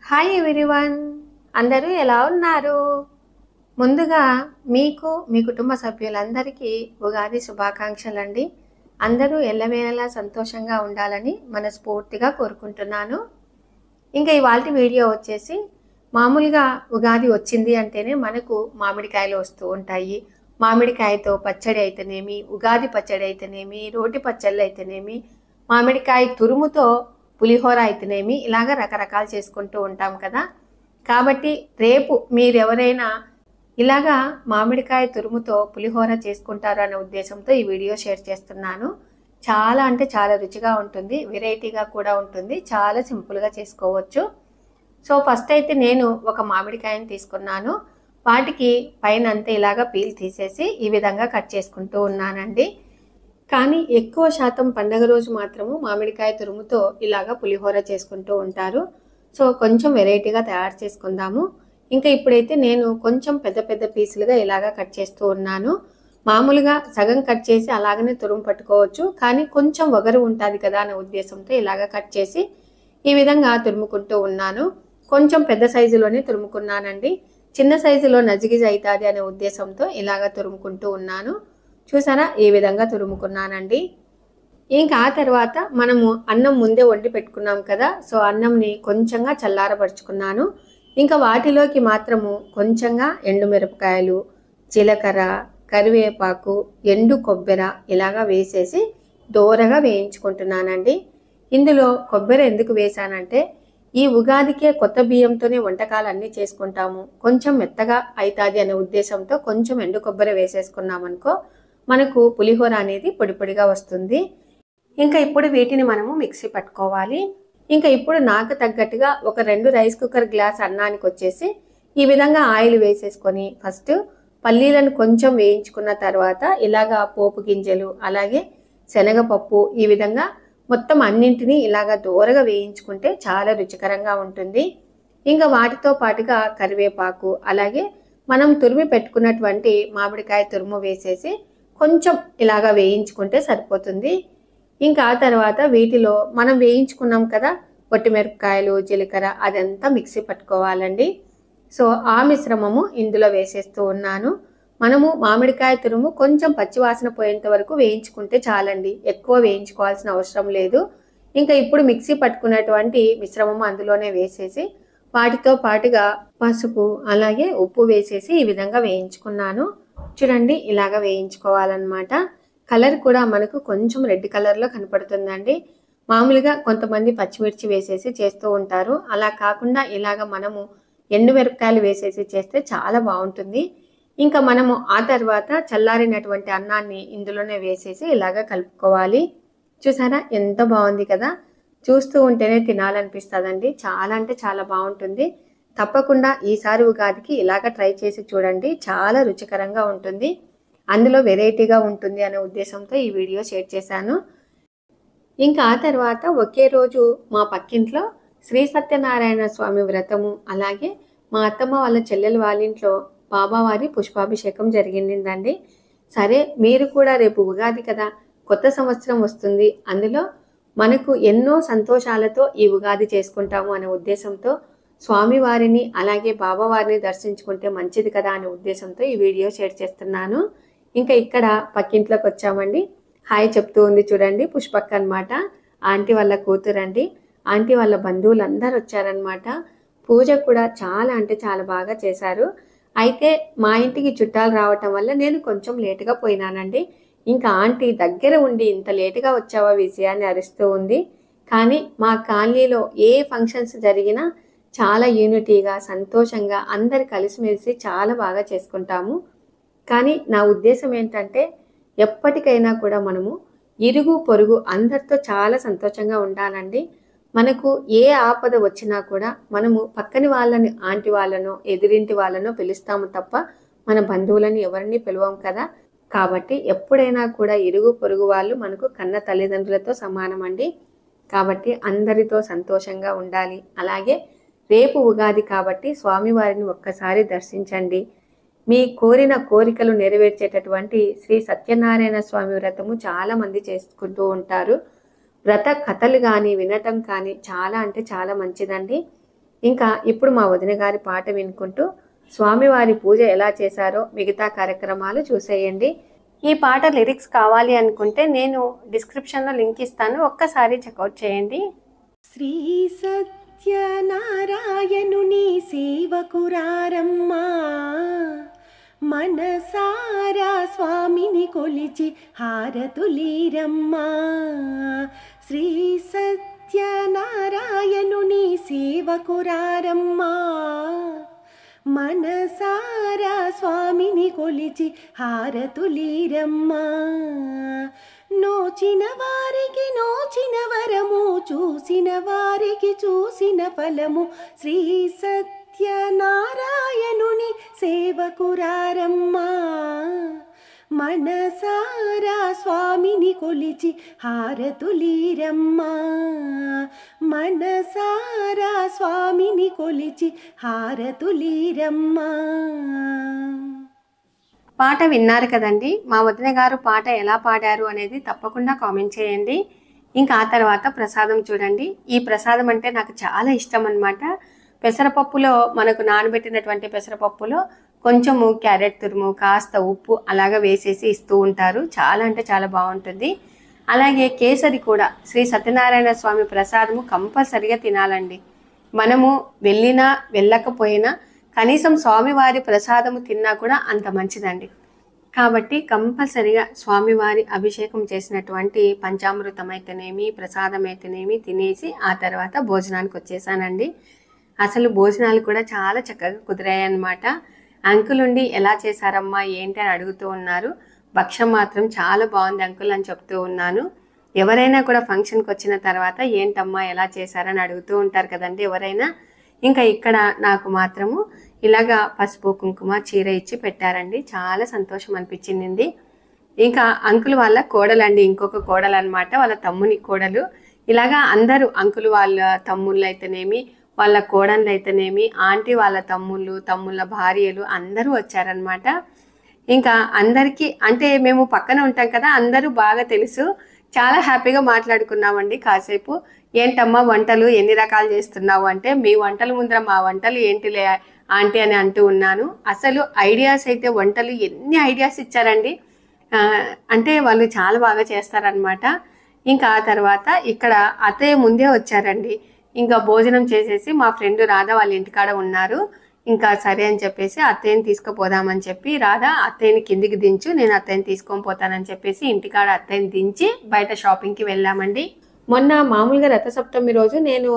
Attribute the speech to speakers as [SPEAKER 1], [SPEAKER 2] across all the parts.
[SPEAKER 1] Hi everyone, అందరూ ఎలా ఉన్నారు? ముందుగా మీకు మీ కుటుంబ సభ్యులందరికీ ఉగాది శుభాకాంక్షలండి. అందరూ ఎల్లవేళలా సంతోషంగా ఉండాలని మనస్ఫూర్తిగా కోరుకుంటున్నాను. ఇంకా ఇవాల్టి వీడియో వచ్చేసి మామూలుగా ఉగాది వచ్చింది అంటేనే మనకు మామిడికాయలు వస్తూ ఉంటాయి. మామిడికాయతో పచ్చడి అయితేనేమి, ఉగాది పచ్చడి అయితేనేమి, రోటి పచ్చళ్ళు అయితేనేమి, మామిడికాయ తురుముతో పులిహోర అయితేనేమి, ఇలాగ రకరకాలు చేసుకుంటూ ఉంటాం కదా. కాబట్టి రేపు మీరెవరైనా ఇలాగా మామిడికాయ తురుముతో పులిహోర చేసుకుంటారు అనే ఉద్దేశంతో ఈ వీడియో షేర్ చేస్తున్నాను. చాలా అంటే చాలా రుచిగా ఉంటుంది, వెరైటీగా కూడా ఉంటుంది, చాలా సింపుల్గా చేసుకోవచ్చు. సో ఫస్ట్ అయితే నేను ఒక మామిడికాయని తీసుకున్నాను. వాటికి పైన అంతా ఇలాగా పీల్ తీసేసి ఈ విధంగా కట్ చేసుకుంటూ ఉన్నానండి. కానీ ఎక్కువ శాతం పండగ రోజు మాత్రము మామిడికాయ తురుముతో ఇలాగా పులిహోర చేసుకుంటూ ఉంటారు. సో కొంచెం వెరైటీగా తయారు చేసుకుందాము. ఇంకా ఇప్పుడైతే నేను కొంచెం పెద్ద పెద్ద పీసులుగా ఇలాగా కట్ చేస్తూ ఉన్నాను. మామూలుగా సగం కట్ చేసి అలాగనే తురుము పట్టుకోవచ్చు, కానీ కొంచెం వగరు ఉంటుంది కదా అనే ఉద్దేశంతో ఇలాగా కట్ చేసి ఈ విధంగా తురుముకుంటూ ఉన్నాను. కొంచెం పెద్ద సైజులోనే తురుముకున్నానండి. చిన్న సైజులో నజిగిజ్ అవుతుంది అనే ఉద్దేశంతో ఇలాగా తురుముకుంటూ ఉన్నాను. చూసారా, ఈ విధంగా తురుముకున్నానండి. ఇంకా ఆ తర్వాత మనము అన్నం ముందే వండి పెట్టుకున్నాం కదా, సో అన్నంని కొంచెంగా చల్లారపరుచుకున్నాను. ఇంకా వాటిలోకి మాత్రము కొంచెంగా ఎండుమిరపకాయలు, జీలకర్ర, కరివేపాకు, ఎండు కొబ్బరి ఇలాగా వేసేసి దోరగా వేయించుకుంటున్నానండి. ఇందులో కొబ్బరి ఎందుకు వేసానంటే, ఈ ఉగాదికే కొత్త బియ్యంతోనే వంటకాలు అన్నీ చేసుకుంటాము, కొంచెం మెత్తగా అవుతుంది అనే ఉద్దేశంతో కొంచెం ఎండు కొబ్బరి వేసేసుకున్నామనుకో మనకు పులిహోర అనేది పొడి పొడిగా వస్తుంది. ఇంకా ఇప్పుడు వీటిని మనము మిక్సీ పట్టుకోవాలి. ఇంకా ఇప్పుడు నాకు తగ్గట్టుగా ఒక 2 రైస్ కుక్కర్ గ్లాస్ అన్నానికి వచ్చేసి ఈ విధంగా ఆయిల్ వేసేసుకొని ఫస్ట్ పల్లీలను కొంచెం వేయించుకున్న తర్వాత ఇలాగా పోపు గింజలు, అలాగే శనగపప్పు, ఈ విధంగా మొత్తం అన్నింటినీ ఇలాగా దూరగా వేయించుకుంటే చాలా రుచికరంగా ఉంటుంది. ఇంకా వాటితో పాటుగా కరివేపాకు, అలాగే మనం తురిమి పెట్టుకున్నటువంటి మామిడికాయ తురుము వేసేసి కొంచెం ఇలాగా వేయించుకుంటే సరిపోతుంది. ఇంకా ఆ తర్వాత వీటిలో మనం వేయించుకున్నాం కదా పొట్టిమిరపకాయలు, జీలకర్ర, అదంతా మిక్సీ పట్టుకోవాలండి. సో ఆ మిశ్రమము ఇందులో వేసేస్తూ ఉన్నాను. మనము మామిడికాయ తురుము కొంచెం పచ్చివాసన పోయేంత వరకు వేయించుకుంటే చాలండి, ఎక్కువ వేయించుకోవాల్సిన అవసరం లేదు. ఇంకా ఇప్పుడు మిక్సీ పట్టుకున్నటువంటి మిశ్రమము అందులోనే వేసేసి వాటితో పాటుగా పసుపు, అలాగే ఉప్పు వేసేసి ఈ విధంగా వేయించుకున్నాను. చూడండి, ఇలాగ వేయించుకోవాలన్నమాట. కలర్ కూడా మనకు కొంచెం రెడ్ కలర్లో కనపడుతుందండి. మామూలుగా కొంతమంది పచ్చిమిర్చి వేసేసి చేస్తూ ఉంటారు, అలా కాకుండా ఇలాగ మనము ఎండుమిరపకాయలు వేసేసి చేస్తే చాలా బాగుంటుంది. ఇంకా మనము ఆ తర్వాత చల్లారినటువంటి అన్నాన్ని ఇందులోనే వేసేసి ఇలాగ కలుపుకోవాలి. చూసారా ఎంత బాగుంది కదా, చూస్తూ ఉంటేనే తినాలనిపిస్తుందండి. చాలా అంటే చాలా బాగుంటుంది. తప్పకుండా ఈసారి ఉగాదికి ఇలాగ ట్రై చేసి చూడండి, చాలా రుచికరంగా ఉంటుంది, అందులో వెరైటీగా ఉంటుంది అనే ఉద్దేశంతో ఈ వీడియో షేర్ చేశాను. ఇంకా ఆ తర్వాత ఒకే రోజు మా పక్కింట్లో శ్రీ సత్యనారాయణ స్వామి వ్రతము, అలాగే మా అత్తమ్మ వాళ్ళ చెల్లెలు వాళ్ళ ఇంట్లో బాబావారి పుష్పాభిషేకం జరిగిందండి. సరే, మీరు కూడా రేపు ఉగాది కదా, కొత్త సంవత్సరం వస్తుంది, అందులో మనకు ఎన్నో సంతోషాలతో ఈ ఉగాది చేసుకుంటాము అనే ఉద్దేశంతో స్వామివారిని అలాగే బాబావారిని దర్శించుకుంటే మంచిది కదా అనే ఉద్దేశంతో ఈ వీడియో షేర్ చేస్తున్నాను. ఇంకా ఇక్కడ పక్కింట్లోకి వచ్చామండి. హాయ్ చెప్తూ ఉంది చూడండి, పుష్పక్క అనమాట, ఆంటీ వాళ్ళ కూతురండి. ఆంటీ వాళ్ళ బంధువులందరూ వచ్చారనమాట. పూజ కూడా చాలా అంటే చాలా బాగా చేశారు. అయితే మా ఇంటికి చుట్టాలు రావటం వల్ల నేను కొంచెం లేటుగా పోయినానండి. ఇంకా ఆంటీ దగ్గర ఉండి ఇంత లేటుగా వచ్చావా విషయాన్ని అరుస్తూ ఉంది. కానీ మా కాలనీలో ఏ ఫంక్షన్స్ జరిగినా చాలా యూనిటీగా, సంతోషంగా అందరు కలిసిమెలిసి చాలా బాగా చేసుకుంటాము. కానీ నా ఉద్దేశం ఏంటంటే, ఎప్పటికైనా కూడా మనము ఇరుగు పొరుగు అందరితో చాలా సంతోషంగా ఉండాలండి. మనకు ఏ ఆపద వచ్చినా కూడా మనము పక్కని వాళ్ళని, ఆంటీ వాళ్ళనో ఎదురింటి వాళ్ళనో పిలుస్తాము తప్ప మన బంధువులని ఎవరిని పిలవం కదా. కాబట్టి ఎప్పుడైనా కూడా ఇరుగు పొరుగు వాళ్ళు మనకు కన్న తల్లిదండ్రులతో సమానం అండి. కాబట్టి అందరితో సంతోషంగా ఉండాలి. అలాగే రేపు ఉగాది కాబట్టి స్వామివారిని ఒక్కసారి దర్శించండి. మీ కోరిన కోరికలు నెరవేర్చేటటువంటి శ్రీ సత్యనారాయణ స్వామి వ్రతము చాలామంది చేసుకుంటూ ఉంటారు. వ్రత కథలు కానీ వినటం కానీ చాలా అంటే చాలా మంచిదండి. ఇంకా ఇప్పుడు మా వదిన గారి పాట వినుకుంటూ స్వామివారి పూజ ఎలా చేశారో మిగతా కార్యక్రమాలు చూసేయండి. ఈ పాట లిరిక్స్ కావాలి అనుకుంటే నేను డిస్క్రిప్షన్లో లింక్ ఇస్తాను, ఒక్కసారి చెక్అవుట్ చేయండి.
[SPEAKER 2] శ్రీ సత్యనారాయణుని సేవకురారమ్మా, మనసారా స్వామిని కొలిచి హారతులీరమ్మా. శ్రీ సత్యనారాయణుని సేవకురారమ్మా, మనసారా స్వామిని కొలిచి హారతులీరమ్మా. నోచిన వారికి నోచిన వరము, చూసిన వారికి చూసిన ఫలము. శ్రీ సత్యనారాయణుని సేవకురారమ్మా, మనసారా స్వామిని కొలిచి హారతులీరమ్మా. మనసారా స్వామిని కొలిచి హారతులీరమ్మా.
[SPEAKER 1] పాట విన్నారు కదండి. మా వదిన గారు పాట ఎలా పాడారు అనేది తప్పకుండా కామెంట్ చేయండి. ఇంకా ఆ తర్వాత ప్రసాదం చూడండి. ఈ ప్రసాదం అంటే నాకు చాలా ఇష్టం అన్నమాట. పెసరపప్పులో మనకు నానబెట్టినటువంటి పెసరపప్పులో కొంచెము క్యారెట్ తురుము, కాస్త ఉప్పు అలాగా వేసేసి ఇస్తూ ఉంటారు. చాలా అంటే చాలా బాగుంటుంది. అలాగే కేసరి కూడా శ్రీ సత్యనారాయణ స్వామి ప్రసాదము కంపల్సరిగా తినాలండి. మనము వెళ్ళినా వెళ్ళకపోయినా కనీసం స్వామివారి ప్రసాదము తిన్నా కూడా అంత మంచిదండి. కాబట్టి కంపల్సరిగా స్వామివారి అభిషేకం చేసినటువంటి పంచామృతం అయితేనేమి, ప్రసాదం అయితేనేమి తినేసి ఆ తర్వాత భోజనానికి వచ్చేసానండి. అసలు భోజనాలు కూడా చాలా చక్కగా కుదిరాయి అన్నమాట. అంకుల్ ఉండి ఎలా చేశారమ్మా ఏంటి అని అడుగుతూ ఉన్నారు. భక్ష్యం మాత్రం చాలా బాగుంది అంకుల్ అని చెప్తూ ఉన్నాను. ఎవరైనా కూడా ఫంక్షన్కి వచ్చిన తర్వాత ఏంటమ్మా ఎలా చేశారని అడుగుతూ ఉంటారు కదండి ఎవరైనా. ఇంకా ఇక్కడ నాకు మాత్రము ఇలాగా పసుపు కుంకుమ చీర ఇచ్చి పెట్టారండి. చాలా సంతోషం అనిపించింది. ఇంకా అంకుల్ వాళ్ళ కోడలండి, ఇంకొక కోడలు అనమాట, వాళ్ళ తమ్ముని కోడలు. ఇలాగా అందరూ అంకుల్ వాళ్ళ తమ్ముళ్ళు అయితేనేమి, వాళ్ళ కోడళ్ళు అయితేనేమి, ఆంటీ వాళ్ళ తమ్ముళ్ళ భార్యలు అందరూ వచ్చారనమాట. ఇంకా అందరికీ అంటే మేము పక్కన ఉంటాం కదా, అందరూ బాగా తెలుసు. చాలా హ్యాపీగా మాట్లాడుకున్నామండి కాసేపు. ఏంటమ్మా వంటలు ఎన్ని రకాలు చేస్తున్నావు అంటే, మీ వంటల ముందర మా వంటలు ఏంటిలే ఆంటీ అని అంటూ ఉన్నాను. అసలు ఐడియాస్ అయితే వంటలు ఎన్ని ఐడియాస్ ఇచ్చారండి. అంటే వాళ్ళు చాలా బాగా చేస్తారనమాట. ఇంకా ఆ తర్వాత ఇక్కడ అత్తయ్య ముందే వచ్చారండి. ఇంకా భోజనం చేసేసి మా ఫ్రెండ్ రాధ వాళ్ళ ఇంటికాడ ఉన్నారు. ఇంకా సరే అని చెప్పేసి అత్తయ్యని తీసుకుపోదామని చెప్పి, రాధా అత్తయ్యని కిందికి దించు, నేను అత్తయ్యని తీసుకొని పోతానని చెప్పేసి ఇంటికాడ అత్తయ్యని దించి బయట షాపింగ్కి వెళ్ళామండి. మొన్న మామూలుగా రథసప్తమి రోజు నేను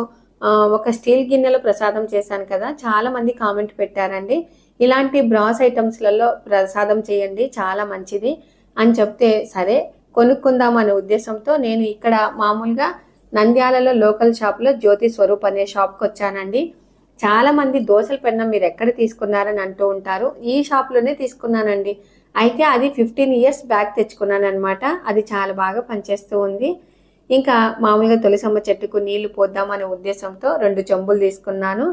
[SPEAKER 1] ఒక స్టీల్ గిన్నెలో ప్రసాదం చేశాను కదా, చాలా మంది కామెంట్ పెట్టారండి. ఇలాంటి బ్రాస్ ఐటమ్స్లలో ప్రసాదం చేయండి చాలా మంచిది అని చెప్తే, సరే కొనుక్కుందాం అనే ఉద్దేశంతో నేను ఇక్కడ మామూలుగా నంద్యాలలో లోకల్ షాప్లో జ్యోతి స్వరూప్ అనే షాప్కి వచ్చానండి. చాలా మంది దోశల పెన్నం మీరు ఎక్కడ తీసుకున్నారని అంటూ ఉంటారు. ఈ షాప్లోనే తీసుకున్నానండి. అయితే అది 15 years బ్యాక్ తెచ్చుకున్నాను అనమాట. అది చాలా బాగా పనిచేస్తూ ఉంది. ఇంకా మామూలుగా తులసమ్మ చెట్టుకు నీళ్లు పోద్దాం అనే ఉద్దేశంతో 2 చెంబులు తీసుకున్నాను,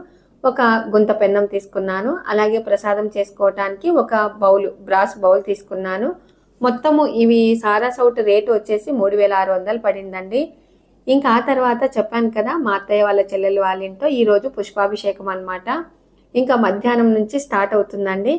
[SPEAKER 1] ఒక గుంత పెన్నం తీసుకున్నాను, అలాగే ప్రసాదం చేసుకోవటానికి ఒక బౌల్, బ్రాస్ బౌల్ తీసుకున్నాను. మొత్తము ఇవి సారా సౌట్ రేటు వచ్చేసి 3600 పడిందండి. ఇంకా ఆ తర్వాత చెప్పాను కదా మా అత్తయ్య వాళ్ళ చెల్లెలు వాళ్ళ ఇంట్లో ఈరోజు పుష్పాభిషేకం అనమాట. ఇంకా మధ్యాహ్నం నుంచి స్టార్ట్ అవుతుందండి.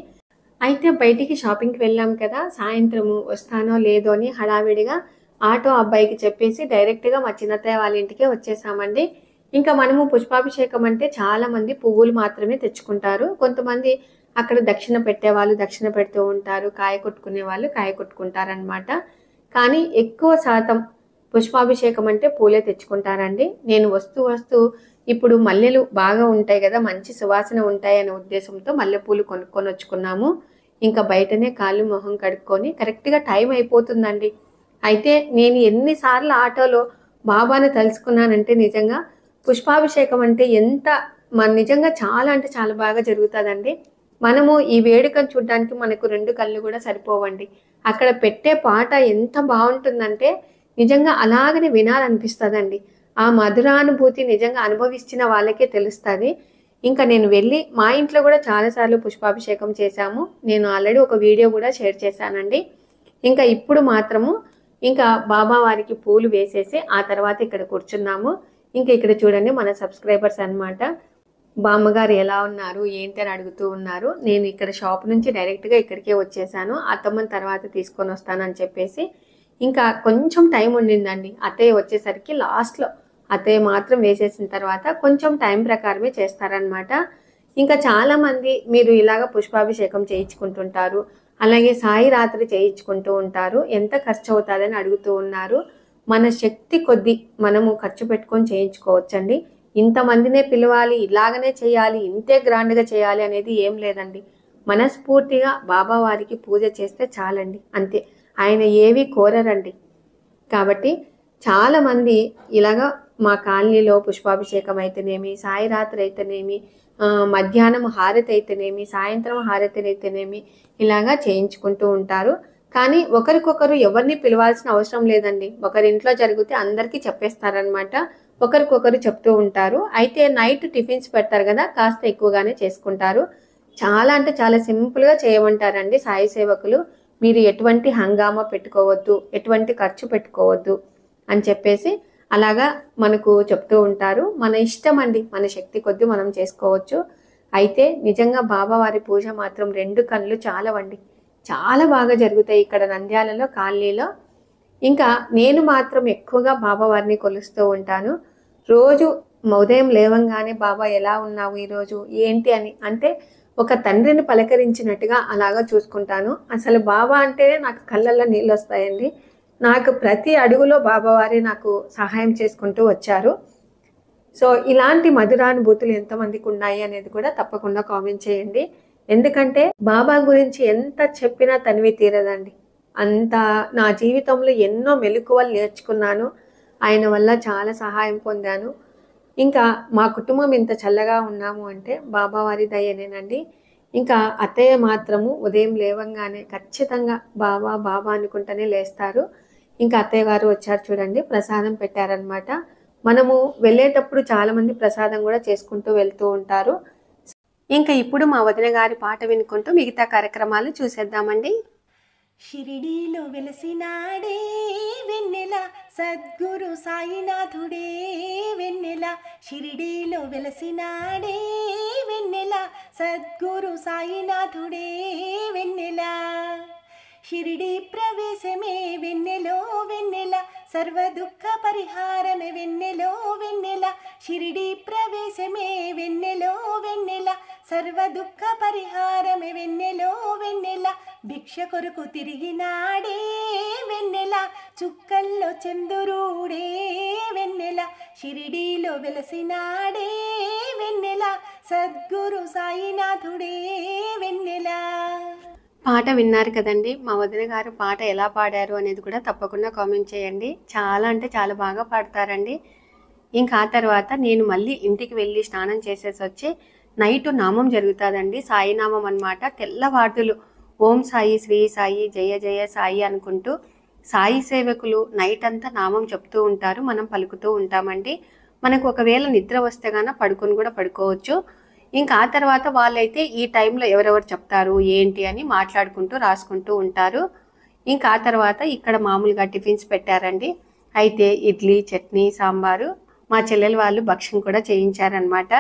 [SPEAKER 1] అయితే బయటికి షాపింగ్కి వెళ్ళాం కదా, సాయంత్రము వస్తానో లేదో అని హడావిడిగా ఆటో అబ్బాయికి చెప్పేసి డైరెక్ట్గా మా చిన్నత్తయ్య వాళ్ళ ఇంటికే వచ్చేసామండి. ఇంకా మనము పుష్పాభిషేకం అంటే చాలామంది పువ్వులు మాత్రమే తెచ్చుకుంటారు. కొంతమంది అక్కడ దక్షిణ పెట్టేవాళ్ళు దక్షిణ పెడుతూ ఉంటారు, కాయ కొట్టుకునే వాళ్ళు కాయ కొట్టుకుంటారనమాట. కానీ ఎక్కువ శాతం పుష్పాభిషేకం అంటే పూలే తెచ్చుకుంటారండి. నేను వస్తూ ఇప్పుడు మల్లెలు బాగా ఉంటాయి కదా, మంచి సువాసన ఉంటాయి అనే ఉద్దేశంతో మల్లెపూలు కొనుక్కొని వచ్చుకున్నాము. ఇంకా బయటనే కాళ్ళు మొహం కడుక్కొని కరెక్ట్గా టైం అయిపోతుందండి. అయితే నేను ఎన్నిసార్లు ఆటోలో బాబాను తలుచుకున్నానంటే, నిజంగా పుష్పాభిషేకం అంటే ఎంత నిజంగా చాలా అంటే చాలా బాగా జరుగుతుందండి. మనము ఈ వేడుకను చూడడానికి మనకు 2 కళ్ళు కూడా సరిపోవండి. అక్కడ పెట్టే పాట ఎంత బాగుంటుందంటే నిజంగా అలాగనే వినాలనిపిస్తుందండి. ఆ మధురానుభూతి నిజంగా అనుభవించిన వాళ్ళకే తెలుస్తుంది. ఇంకా నేను వెళ్ళి మా ఇంట్లో కూడా చాలాసార్లు పుష్పాభిషేకం చేశాము. నేను ఆల్రెడీ ఒక వీడియో కూడా షేర్ చేశానండి. ఇంకా ఇప్పుడు మాత్రము ఇంకా బాబా వారికి పూలు వేసేసి ఆ తర్వాత ఇక్కడ కూర్చున్నాము. ఇంకా ఇక్కడ చూడండి మన సబ్స్క్రైబర్స్ అన్నమాట. బామ్మగారు ఎలా ఉన్నారు ఏంటి అని అడుగుతూ ఉన్నారు. నేను ఇక్కడ షాప్ నుంచి డైరెక్ట్గా ఇక్కడికే వచ్చేసాను, అత్తమ్మని తర్వాత తీసుకొని వస్తానని చెప్పేసి. ఇంకా కొంచెం టైం ఉండిందండి. అత్తయ్య వచ్చేసరికి లాస్ట్లో అత్తయ్య మాత్రం వేసేసిన తర్వాత కొంచెం టైం ప్రకారమే చేస్తారనమాట. ఇంకా చాలామంది మీరు ఇలాగ పుష్పాభిషేకం చేయించుకుంటుంటారు, అలాగే సాయి రాత్రి చేయించుకుంటూ ఉంటారు, ఎంత ఖర్చు అవుతుందని అడుగుతూ ఉన్నారు. మన శక్తి కొద్దీ మనము ఖర్చు పెట్టుకొని చేయించుకోవచ్చండి. ఇంతమందినే పిలవాలి, ఇలాగనే చేయాలి, ఇంతే గ్రాండ్గా చేయాలి అనేది ఏం లేదండి. మనస్ఫూర్తిగా బాబా వారికి పూజ చేస్తే చాలండి, అంతే. ఆయన ఏవి కోరరండి. కాబట్టి చాలామంది ఇలాగ మా కాలనీలో పుష్పాభిషేకం అయితేనేమి, సాయి రాత్రి అయితేనేమి, మధ్యాహ్నం హారతి అయితేనేమి, సాయంత్రం హారతి అయితేనేమి ఇలాగా చేయించుకుంటూ ఉంటారు. కానీ ఒకరికొకరు ఎవరిని పిలవాల్సిన అవసరం లేదండి. ఒకరింట్లో జరిగితే అందరికీ చెప్పేస్తారనమాట, ఒకరికొకరు చెప్తూ ఉంటారు. అయితే నైట్ టిఫిన్స్ పెడతారు కదా, కాస్త ఎక్కువగానే చేసుకుంటారు. చాలా అంటే చాలా సింపుల్గా చేయమంటారండి సాయి సేవకులు. మీరు ఎటువంటి హంగామా పెట్టుకోవద్దు, ఎటువంటి ఖర్చు పెట్టుకోవద్దు అని చెప్పేసి అలాగా మనకు చెప్తూ ఉంటారు. మన ఇష్టం అండి, మన శక్తి కొద్దీ మనం చేసుకోవచ్చు. అయితే నిజంగా బాబావారి పూజ మాత్రం 2 కళ్ళు చాలవండి, చాలా బాగా జరుగుతాయి ఇక్కడ నంద్యాలలో కాలనీలో. ఇంకా నేను మాత్రం ఎక్కువగా బాబావారిని కొలుస్తూ ఉంటాను. రోజు ఉదయం లేవంగానే బాబా ఎలా ఉన్నావు ఈరోజు ఏంటి అని, అంటే ఒక తండ్రిని పలకరించినట్టుగా అలాగా చూసుకుంటాను. అసలు బాబా అంటేనే నాకు కళ్ళల్లో నీళ్ళు వస్తాయండి. నాకు ప్రతి అడుగులో బాబావారి నాకు సహాయం చేసుకుంటూ వచ్చారు. సో ఇలాంటి మధురానుభూతులు ఎంతమందికి ఉన్నాయి అనేది కూడా తప్పకుండా కామెంట్ చేయండి. ఎందుకంటే బాబా గురించి ఎంత చెప్పినా తనివి తీరదండి. అంత నా జీవితంలో ఎన్నో మెలకువలు నేర్చుకున్నాను, ఆయన వల్ల చాలా సహాయం పొందాను. ఇంకా మా కుటుంబం ఇంత చల్లగా ఉన్నాము అంటే బాబావారి దయనేనండి. ఇంకా అత్తయ్య మాత్రము ఉదయం లేవంగానే ఖచ్చితంగా బాబా బాబా అనుకుంటూనే లేస్తారు. ఇంకా అత్తయ్య గారు వచ్చారు చూడండి, ప్రసాదం పెట్టారనమాట. మనము వెళ్ళేటప్పుడు చాలామంది ప్రసాదం కూడా చేసుకుంటూ వెళ్తూ ఉంటారు. ఇంకా ఇప్పుడు మా వదిన గారి పాట వినుకుంటూ మిగతా కార్యక్రమాలు చూసేద్దామండి.
[SPEAKER 2] షిరిడీలో వెలసినాడే వెన్నెల సద్గురు సాయినాథుడే వెన్నెల. షిరిడీలో వెలసినాడే వెన్నెల సద్గురు సాయినాథుడే వెన్నెల. షిరిడి ప్రవేశమే వెన్నెలో వెన్నెల, సర్వ దుఃఖ పరిహారమే వెన్నెలో వెన్నెల. షిరిడి ప్రవేశమే వెన్నెలో వెన్నెల, సర్వ దుఃఖ పరిహారమే వెన్నెలో వెన్నెల. భిక్ష కొరకు తిరిగినాడే వెన్నెల, చుక్కల్లో చంద్రుడే వెన్నెల. షిరిడీలో వెలసినాడే వెన్నెల, సద్గురు సాయినాథుడే వెన్నెల.
[SPEAKER 1] పాట విన్నారు కదండి. మా వదిన గారు పాట ఎలా పాడారు అనేది కూడా తప్పకుండా కామెంట్ చేయండి. చాలా అంటే చాలా బాగా పాడతారండి. ఇంకా ఆ తర్వాత నేను మళ్ళీ ఇంటికి వెళ్ళి స్నానం చేసేసి వచ్చి నైట్ నామం జరుగుతుందండి, సాయినామం అన్నమాట. తెల్లవార్దులు ఓం సాయి, శ్రీ సాయి, జయ జయ సాయి అనుకుంటూ సాయి సేవకులు నైట్ అంతా నామం చెప్తూ ఉంటారు, మనం పలుకుతూ ఉంటామండి. మనకు ఒకవేళ నిద్ర వస్తే గాన పడుకొని కూడా పడుకోవచ్చు. ఇంకా ఆ తర్వాత వాళ్ళైతే ఈ టైంలో ఎవరెవరు చెప్తారు ఏంటి అని మాట్లాడుకుంటూ రాసుకుంటూ ఉంటారు. ఇంకా ఆ తర్వాత ఇక్కడ మామూలుగా టిఫిన్స్ పెట్టారండి. అయితే ఇడ్లీ, చట్నీ, సాంబారు, మా చెల్లెలు వాళ్ళు భక్ష్యం కూడా చేయించారనమాట.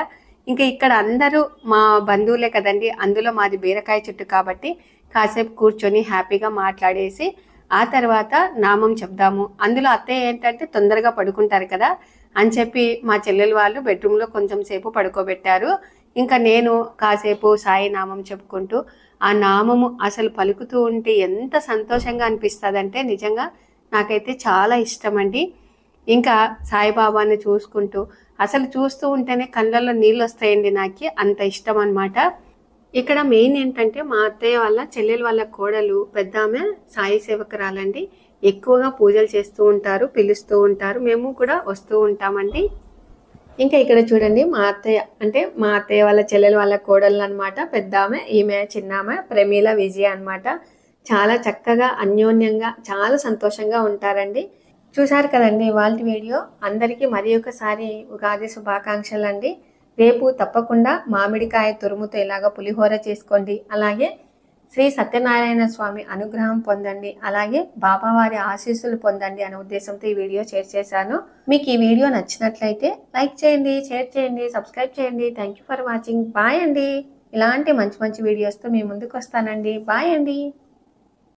[SPEAKER 1] ఇంకా ఇక్కడ అందరూ మా బంధువులే కదండి, అందులో మాది బీరకాయ చెట్టు కాబట్టి కాసేపు కూర్చొని హ్యాపీగా మాట్లాడేసి ఆ తర్వాత నామం చెప్దాము. అందులో అత్తయ్య ఏంటంటే తొందరగా పడుకుంటారు కదా అని చెప్పి మా చెల్లెలు వాళ్ళు బెడ్రూమ్లో కొంచెం సేపు పడుకోబెట్టారు. ఇంకా నేను కాసేపు సాయి నామం చెప్పుకుంటూ ఆ నామము అసలు పలుకుతూ ఉంటే ఎంత సంతోషంగా అనిపిస్తుందంటే నిజంగా నాకైతే చాలా ఇష్టం అండి. ఇంకా సాయిబాబాని చూసుకుంటూ అసలు చూస్తూ ఉంటేనే కళ్ళల్లో నీళ్ళు వస్తాయండి, నాకు అంత ఇష్టం అనమాట. ఇక్కడ మెయిన్ ఏంటంటే మా అత్తయ్య వాళ్ళ చెల్లెల వాళ్ళ కోడలు పెద్ద ఆమె సాయి సేవకురాలండి. ఎక్కువగా పూజలు చేస్తూ ఉంటారు, పిలుస్తూ ఉంటారు, మేము కూడా వస్తూ ఉంటామండి. ఇంకా ఇక్కడ చూడండి మా అత్తయ్య వాళ్ళ చెల్లెల వాళ్ళ కోడలు అనమాట. పెద్ద ఆమె, ఈమె చిన్నామె ప్రమీల విజయ అనమాట. చాలా చక్కగా అన్యోన్యంగా చాలా సంతోషంగా ఉంటారండి. చూసారు కదండి వాళ్ళ వీడియో. అందరికీ మరి ఒకసారి ఉగాది శుభాకాంక్షలు అండి. రేపు తప్పకుండా మామిడికాయ తురుముతో ఇలాగ పులిహోర చేసుకోండి. అలాగే శ్రీ సత్యనారాయణ స్వామి అనుగ్రహం పొందండి, అలాగే బాబావారి ఆశీస్సులు పొందండి అనే ఉద్దేశంతో ఈ వీడియో షేర్ చేశాను. మీకు ఈ వీడియో నచ్చినట్లయితే లైక్ చేయండి, షేర్ చేయండి, సబ్స్క్రైబ్ చేయండి. Thank you for watching. Bye అండి. ఇలాంటి మంచి మంచి వీడియోస్తో మీ ముందుకు వస్తానండి. బాయ్ అండి.